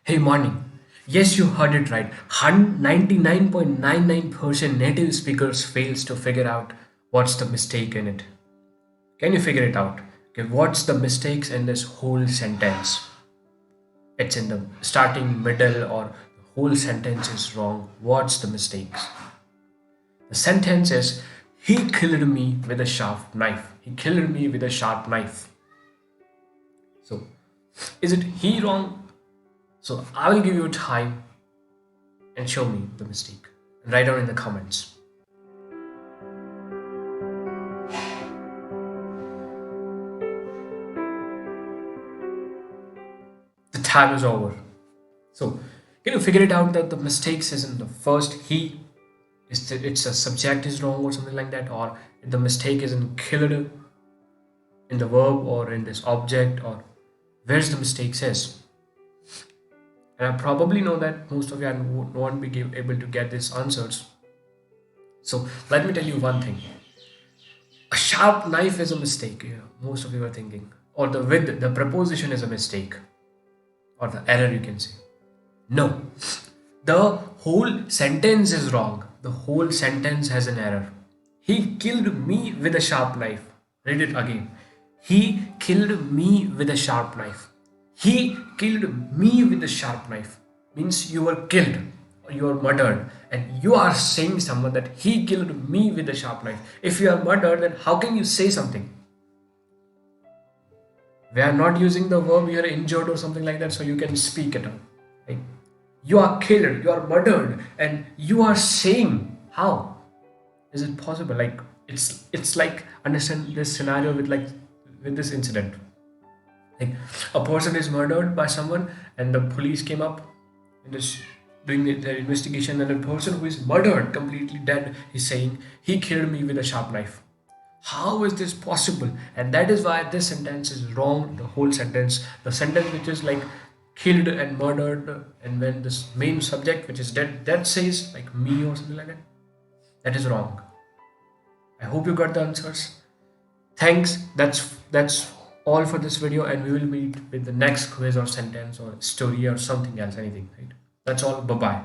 Hey, morning. Yes, you heard it right. 99.99% native speakers fails to figure out what's the mistake in it. Can you figure it out? Okay, what's the mistakes in this whole sentence? It's in the starting, middle, or the whole sentence is wrong. What's the mistakes? The sentence is he killed me with a sharp knife. He killed me with a sharp knife. So, is it he wrong? So, I will give you time and show me the mistake. And write down in the comments. The time is over. So, can you figure it out that the mistakes is in the first he, it's a subject is wrong or something like that, or the mistake is in killed in the verb or in this object, or where's the mistake is? And I probably know that most of you won't be able to get these answers. So let me tell you one thing. A sharp knife is a mistake. Most of you are thinking. Or the with, the preposition is a mistake. Or the error you can say. No. The whole sentence is wrong. The whole sentence has an error. He killed me with a sharp knife. Read it again. He killed me with a sharp knife. He killed me with a sharp knife. Means you were killed or you were murdered, and you are saying someone that he killed me with a sharp knife. If you are murdered, then how can you say something? We are not using the verb you are injured or something like that, so you can speak it out. Right? You are killed, you are murdered, and you are saying how is it possible? Like it's like understand this scenario with with this incident. Like a person is murdered by someone, and the police came up and is doing their investigation, and the person who is murdered, completely dead, is saying he killed me with a sharp knife. How is this possible? And that is why this sentence is wrong. The whole sentence, the sentence which is like killed and murdered, and when this main subject which is dead, that says like me or something like that. That is wrong. I hope you got the answers. Thanks. That's all for this video, and we will meet with the next quiz or sentence or story or something else, anything. Right? That's all. Bye bye.